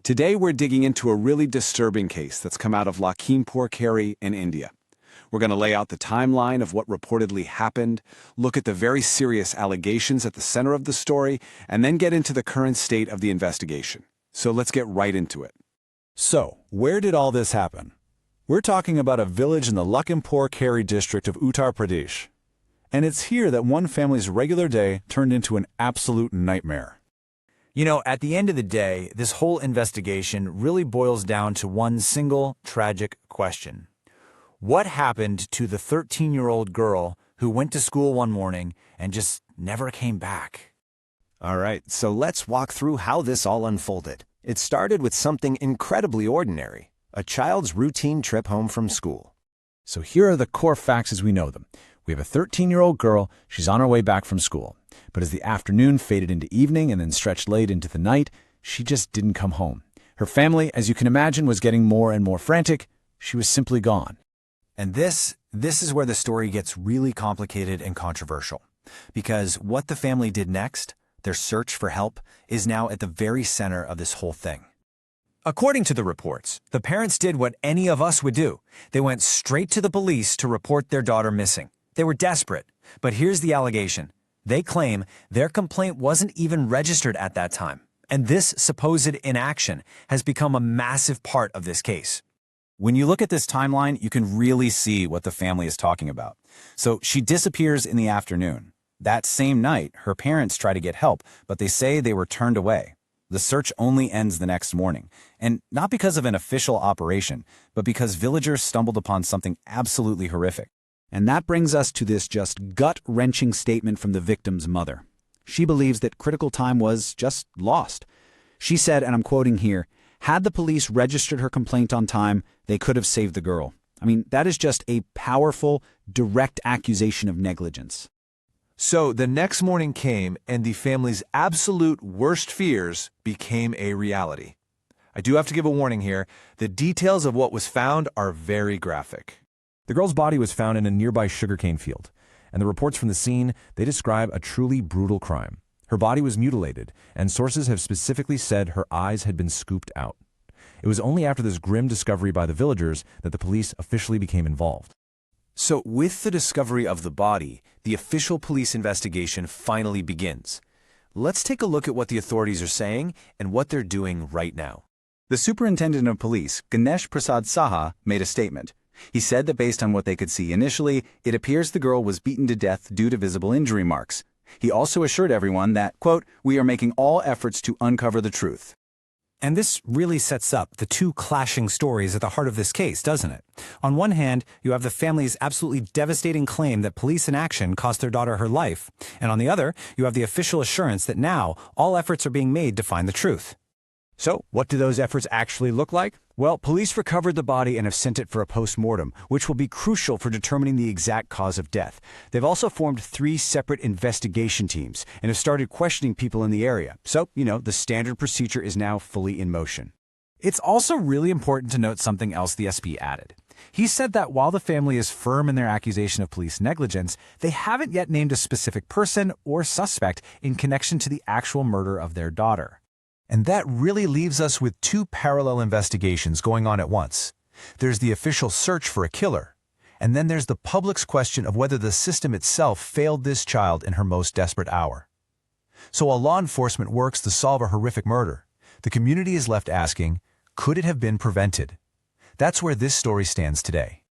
Today we're digging into a really disturbing case that's come out of Lakhimpur Kheri in India. We're going to lay out the timeline of what reportedly happened, look at the very serious allegations at the center of the story, and then get into the current state of the investigation. So let's get right into it. So, where did all this happen? We're talking about a village in the Lakhimpur Kheri district of Uttar Pradesh. And it's here that one family's regular day turned into an absolute nightmare. You know, at the end of the day, this whole investigation really boils down to one single tragic question. What happened to the 13-year-old girl who went to school one morning and just never came back? All right, so let's walk through how this all unfolded. It started with something incredibly ordinary, a child's routine trip home from school. So here are the core facts as we know them. We have a 13-year-old girl, she's on her way back from school. But as the afternoon faded into evening and then stretched late into the night, she just didn't come home. Her family, as you can imagine, was getting more and more frantic. She was simply gone. And this is where the story gets really complicated and controversial. Because what the family did next, their search for help, is now at the very center of this whole thing. According to the reports, the parents did what any of us would do. They went straight to the police to report their daughter missing. They were desperate. But here's the allegation. They claim their complaint wasn't even registered at that time. And this supposed inaction has become a massive part of this case. When you look at this timeline, you can really see what the family is talking about. So she disappears in the afternoon. That same night, her parents try to get help, but they say they were turned away. The search only ends the next morning. And not because of an official operation, but because villagers stumbled upon something absolutely horrific. And that brings us to this just gut-wrenching statement from the victim's mother. She believes that critical time was just lost. She said, and I'm quoting here, "Had the police registered her complaint on time, they could have saved the girl." I mean, that is just a powerful, direct accusation of negligence. So the next morning came, and the family's absolute worst fears became a reality. I do have to give a warning here. The details of what was found are very graphic. The girl's body was found in a nearby sugarcane field, and the reports from the scene, they describe a truly brutal crime. Her body was mutilated, and sources have specifically said her eyes had been scooped out. It was only after this grim discovery by the villagers that the police officially became involved. So with the discovery of the body, the official police investigation finally begins. Let's take a look at what the authorities are saying and what they're doing right now. The superintendent of police, Ganesh Prasad Saha, made a statement. He said that based on what they could see initially, it appears the girl was beaten to death due to visible injury marks. He also assured everyone that, quote, "We are making all efforts to uncover the truth." And this really sets up the two clashing stories at the heart of this case, doesn't it? On one hand, you have the family's absolutely devastating claim that police inaction cost their daughter her life. And on the other, you have the official assurance that now all efforts are being made to find the truth. So, what do those efforts actually look like? Well, police recovered the body and have sent it for a post-mortem, which will be crucial for determining the exact cause of death. They've also formed 3 separate investigation teams and have started questioning people in the area. So, the standard procedure is now fully in motion. It's also really important to note something else the SP added. He said that while the family is firm in their accusation of police negligence, they haven't yet named a specific person or suspect in connection to the actual murder of their daughter. And that really leaves us with 2 parallel investigations going on at once. There's the official search for a killer, and then there's the public's question of whether the system itself failed this child in her most desperate hour. So while law enforcement works to solve a horrific murder, the community is left asking, could it have been prevented? That's where this story stands today.